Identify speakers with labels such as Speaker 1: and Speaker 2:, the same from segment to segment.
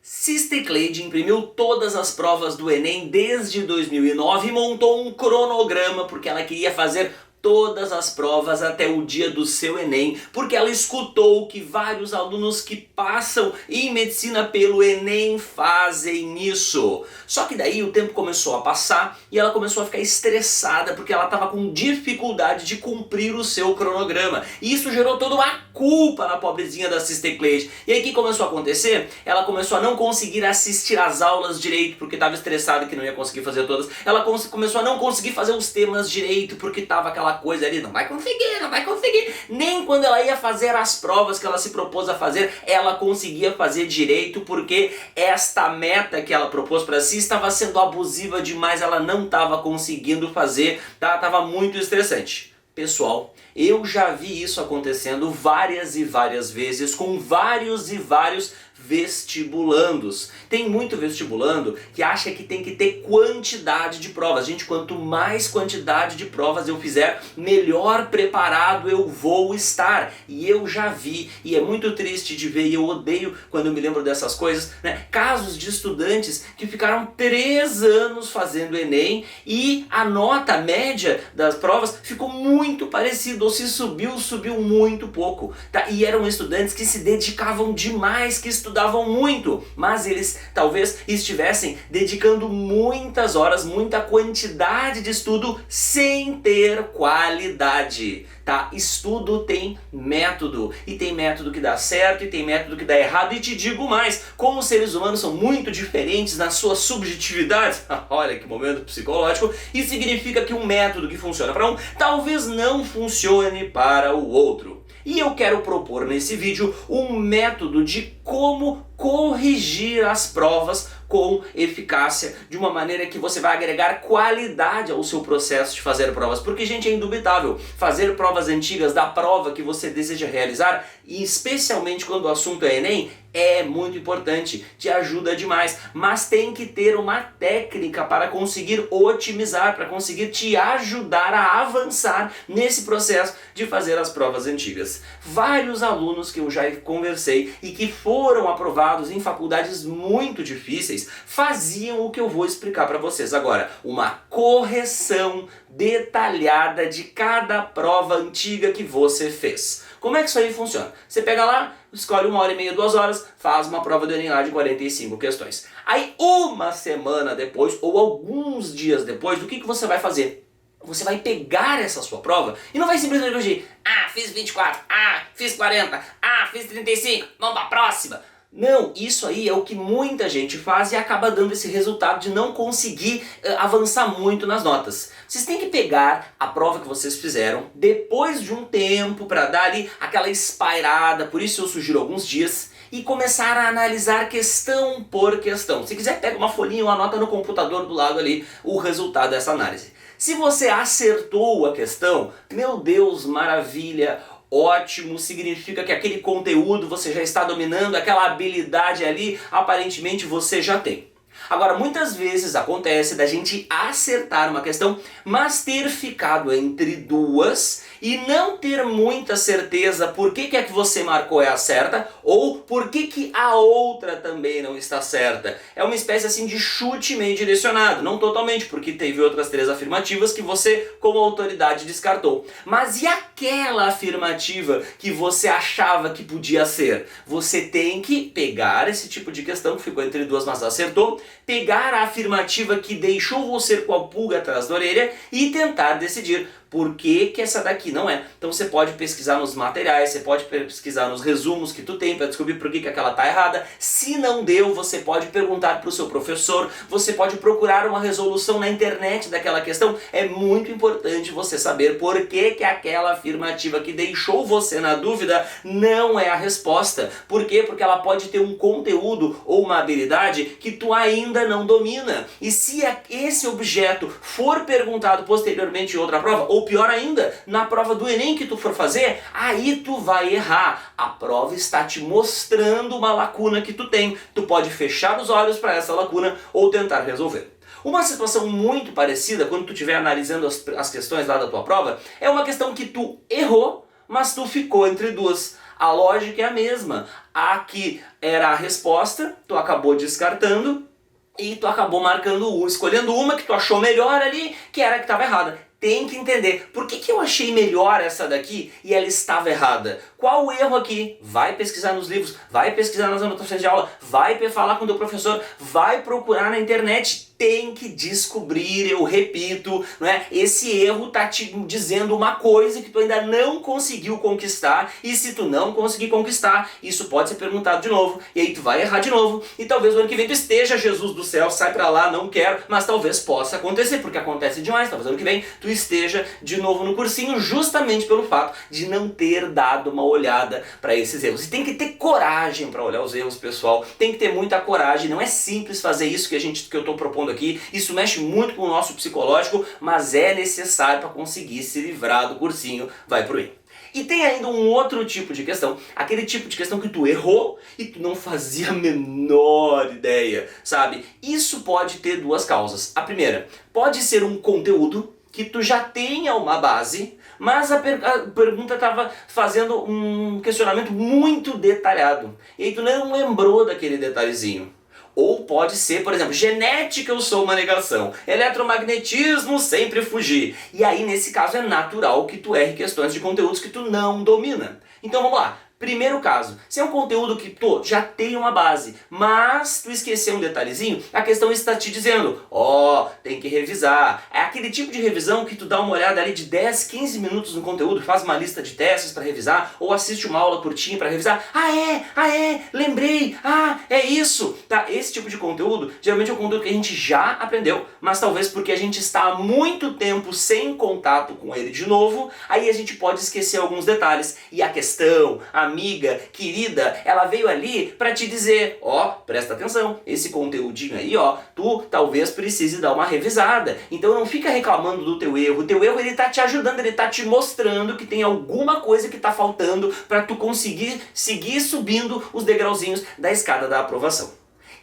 Speaker 1: Cicleclaide imprimiu todas as provas do Enem desde 2009 e montou um cronograma porque ela queria fazer todas as provas até o dia do seu Enem, porque ela escutou que vários alunos que passam em medicina pelo Enem fazem isso. Só que daí o tempo começou a passar e ela começou a ficar estressada porque ela estava com dificuldade de cumprir o seu cronograma. E isso gerou toda uma culpa na pobrezinha da Cicleclaide. E aí o que começou a acontecer? Ela começou a não conseguir assistir às aulas direito porque estava estressada que não ia conseguir fazer todas. Ela começou a não conseguir fazer os temas direito porque estava aquela coisa ali, não vai conseguir. Nem quando ela ia fazer as provas que ela se propôs a fazer, ela conseguia fazer direito porque esta meta que ela propôs para si estava sendo abusiva demais, ela não estava conseguindo fazer, tá? Tava muito estressante. Pessoal, eu já vi isso acontecendo várias e várias vezes com vários e vários vestibulandos. Tem muito vestibulando que acha que tem que ter quantidade de provas. Gente, quanto mais quantidade de provas eu fizer, melhor preparado eu vou estar. E eu já vi, e é muito triste de ver, e eu odeio quando eu me lembro dessas coisas, né? Casos de estudantes que ficaram 3 anos fazendo Enem e a nota média das provas ficou muito parecida, ou se subiu muito pouco, tá? E eram estudantes que se dedicavam demais, que estudavam muito, mas eles talvez estivessem dedicando muitas horas, muita quantidade de estudo sem ter qualidade, tá? Estudo tem método, e tem método que dá certo e tem método que dá errado, e te digo mais, como os seres humanos são muito diferentes nas suas subjetividades, olha que momento psicológico, isso significa que um método que funciona para um, talvez não funcione para o outro. E eu quero propor nesse vídeo um método de como corrigir as provas com eficácia, de uma maneira que você vai agregar qualidade ao seu processo de fazer provas. Porque, gente, é indubitável, fazer provas antigas da prova que você deseja realizar, e especialmente quando o assunto é Enem, é muito importante, te ajuda demais, mas tem que ter uma técnica para conseguir otimizar, para conseguir te ajudar a avançar nesse processo de fazer as provas antigas. Vários alunos que eu já conversei e que foram aprovados em faculdades muito difíceis faziam o que eu vou explicar para vocês agora, uma correção detalhada de cada prova antiga que você fez. Como é que isso aí funciona? Você pega lá, escolhe 1h30, 2 horas, faz uma prova do Enem lá de 45 questões. Aí uma semana depois, ou alguns dias depois, o que você vai fazer? Você vai pegar essa sua prova e não vai simplesmente corrigir, fiz 24, fiz 40, fiz 35, vamos pra próxima. Não, isso aí é o que muita gente faz e acaba dando esse resultado de não conseguir avançar muito nas notas. Vocês têm que pegar a prova que vocês fizeram depois de um tempo para dar ali aquela espairada, por isso eu sugiro alguns dias, e começar a analisar questão por questão. Se quiser, pega uma folhinha ou anota no computador do lado ali o resultado dessa análise. Se você acertou a questão, meu Deus, maravilha! Ótimo, significa que aquele conteúdo você já está dominando, aquela habilidade ali, aparentemente você já tem. Agora, muitas vezes acontece da gente acertar uma questão, mas ter ficado entre duas e não ter muita certeza por que é que você marcou é a certa ou por que a outra também não está certa. É uma espécie assim de chute meio direcionado, não totalmente, porque teve outras 3 afirmativas que você, como autoridade, descartou. Mas e aquela afirmativa que você achava que podia ser? Você tem que pegar esse tipo de questão que ficou entre duas, mas acertou, pegar a afirmativa que deixou você com a pulga atrás da orelha e tentar decidir por que essa daqui não é. Então você pode pesquisar nos materiais, você pode pesquisar nos resumos que tu tem para descobrir por que aquela tá errada. Se não deu, você pode perguntar para o seu professor, você pode procurar uma resolução na internet daquela questão. É muito importante você saber por que aquela afirmativa que deixou você na dúvida não é a resposta. Por quê? Porque ela pode ter um conteúdo ou uma habilidade que tu ainda não domina. E se esse objeto for perguntado posteriormente em outra prova, ou pior ainda, na prova do Enem que tu for fazer, aí tu vai errar. A prova está te mostrando uma lacuna que tu tem. Tu pode fechar os olhos para essa lacuna ou tentar resolver. Uma situação muito parecida, quando tu estiver analisando as questões lá da tua prova, é uma questão que tu errou, mas tu ficou entre duas. A lógica é a mesma. A que era a resposta, tu acabou descartando e tu acabou escolhendo uma que tu achou melhor ali, que era a que estava errada. Tem que entender, por que eu achei melhor essa daqui e ela estava errada? Qual o erro aqui? Vai pesquisar nos livros, vai pesquisar nas anotações de aula, vai falar com o teu professor, vai procurar na internet. Tem que descobrir, eu repito, não é? Esse erro tá te dizendo uma coisa que tu ainda não conseguiu conquistar, e se tu não conseguir conquistar, isso pode ser perguntado de novo, e aí tu vai errar de novo, e talvez no ano que vem tu esteja, Jesus do céu, sai pra lá, não quero, mas talvez possa acontecer, porque acontece demais, talvez ano que vem tu esteja de novo no cursinho, justamente pelo fato de não ter dado uma olhada para esses erros. E tem que ter coragem para olhar os erros, pessoal, tem que ter muita coragem, não é simples fazer isso que eu tô propondo aqui, isso mexe muito com o nosso psicológico, mas é necessário para conseguir se livrar do cursinho, vai pro erro. E tem ainda um outro tipo de questão, aquele tipo de questão que tu errou e tu não fazia a menor ideia, sabe? Isso pode ter duas causas. A primeira, pode ser um conteúdo que tu já tenha uma base, mas a pergunta estava fazendo um questionamento muito detalhado, e aí tu não lembrou daquele detalhezinho. Ou pode ser, por exemplo, genética eu sou uma negação, eletromagnetismo sempre fugir. E aí nesse caso é natural que tu erre questões de conteúdos que tu não domina. Então vamos lá. Primeiro caso, se é um conteúdo que tu já tem uma base, mas tu esqueceu um detalhezinho, a questão está te dizendo, tem que revisar. É aquele tipo de revisão que tu dá uma olhada ali de 10, 15 minutos no conteúdo, faz uma lista de testes para revisar, ou assiste uma aula curtinha para revisar. Lembrei, é isso. Tá? Esse tipo de conteúdo, geralmente é um conteúdo que a gente já aprendeu, mas talvez porque a gente está há muito tempo sem contato com ele de novo, aí a gente pode esquecer alguns detalhes. E a questão, amiga, querida, ela veio ali para te dizer, presta atenção, esse conteúdinho aí, tu talvez precise dar uma revisada. Então não fica reclamando do teu erro. O teu erro ele tá te ajudando, ele tá te mostrando que tem alguma coisa que tá faltando para tu conseguir seguir subindo os degrauzinhos da escada da aprovação.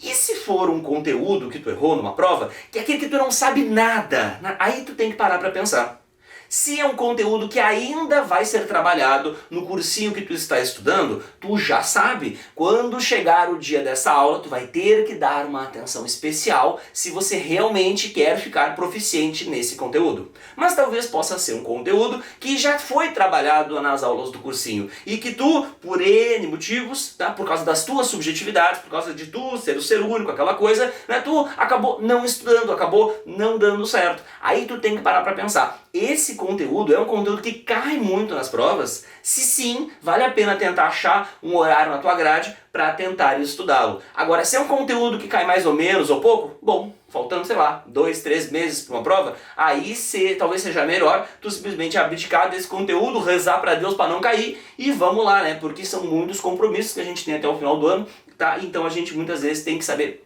Speaker 1: E se for um conteúdo que tu errou numa prova, que é aquele que tu não sabe nada, aí tu tem que parar para pensar. Se é um conteúdo que ainda vai ser trabalhado no cursinho que tu está estudando, tu já sabe, quando chegar o dia dessa aula, tu vai ter que dar uma atenção especial se você realmente quer ficar proficiente nesse conteúdo. Mas talvez possa ser um conteúdo que já foi trabalhado nas aulas do cursinho e que tu, por N motivos, tá? Por causa das tuas subjetividades, por causa de tu ser o ser único, aquela coisa, né? Tu acabou não estudando, acabou não dando certo. Aí tu tem que parar para pensar. Esse conteúdo é um conteúdo que cai muito nas provas? Se sim, vale a pena tentar achar um horário na tua grade para tentar estudá-lo. Agora, se é um conteúdo que cai mais ou menos ou pouco, bom, faltando, sei lá, 2, 3 meses para uma prova, aí talvez seja melhor tu simplesmente abdicar desse conteúdo, rezar para Deus para não cair e vamos lá, né? Porque são muitos compromissos que a gente tem até o final do ano, tá? Então a gente muitas vezes tem que saber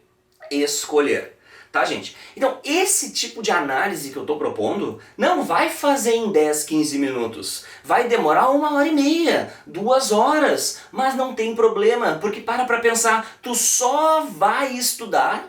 Speaker 1: escolher. Tá, gente? Então, esse tipo de análise que eu tô propondo não vai fazer em 10, 15 minutos. Vai demorar 1h30, 2 horas. Mas não tem problema, porque para pensar, tu só vai estudar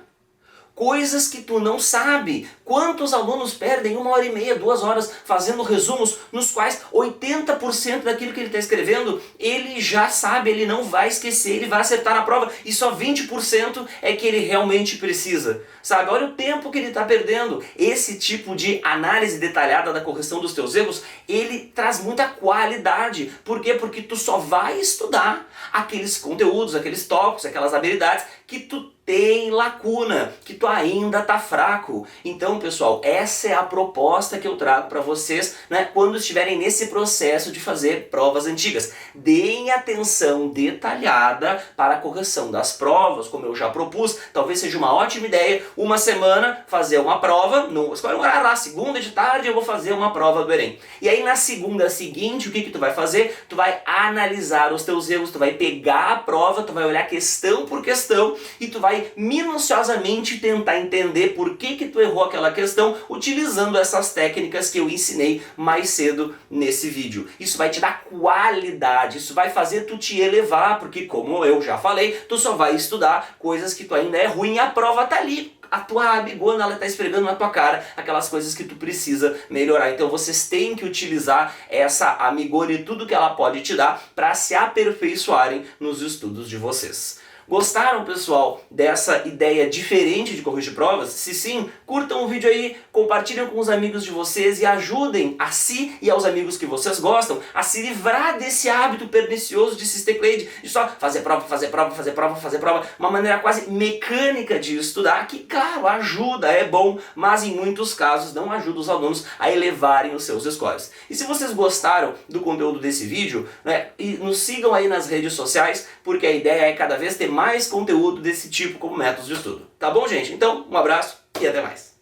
Speaker 1: coisas que tu não sabe. Quantos alunos perdem 1h30, 2 horas fazendo resumos nos quais 80% daquilo que ele está escrevendo ele já sabe, ele não vai esquecer, ele vai acertar na prova e só 20% é que ele realmente precisa. Sabe? Olha o tempo que ele está perdendo. Esse tipo de análise detalhada da correção dos teus erros, ele traz muita qualidade. Por quê? Porque tu só vai estudar aqueles conteúdos, aqueles tópicos, aquelas habilidades que tu tem lacuna, que tu ainda tá fraco. Então, pessoal, essa é a proposta que eu trago para vocês, né, quando estiverem nesse processo de fazer provas antigas. Deem atenção detalhada para a correção das provas, como eu já propus. Talvez seja uma ótima ideia, uma semana fazer uma prova, escolhe um horário lá, segunda de tarde eu vou fazer uma prova do Enem. E aí na segunda seguinte, o que tu vai fazer? Tu vai analisar os teus erros, tu vai pegar a prova, tu vai olhar questão por questão e tu vai minuciosamente tentar entender por que tu errou aquela questão utilizando essas técnicas que eu ensinei mais cedo nesse vídeo. Isso vai te dar qualidade, isso vai fazer tu te elevar, porque como eu já falei, tu só vai estudar coisas que tu ainda é ruim e a prova tá ali. A tua amigona, ela tá esfregando na tua cara aquelas coisas que tu precisa melhorar. Então vocês têm que utilizar essa amigona e tudo que ela pode te dar para se aperfeiçoarem nos estudos de vocês. Gostaram, pessoal, dessa ideia diferente de corrigir provas? Se sim, curtam o vídeo aí, compartilhem com os amigos de vocês e ajudem a si e aos amigos que vocês gostam a se livrar desse hábito pernicioso de Sister-Clade, de só fazer prova, fazer prova, fazer prova, fazer prova, uma maneira quase mecânica de estudar, que claro, ajuda, é bom, mas em muitos casos não ajuda os alunos a elevarem os seus scores. E se vocês gostaram do conteúdo desse vídeo, né, e nos sigam aí nas redes sociais, porque a ideia é cada vez ter mais conteúdo desse tipo como métodos de estudo. Tá bom, gente? Então, um abraço e até mais.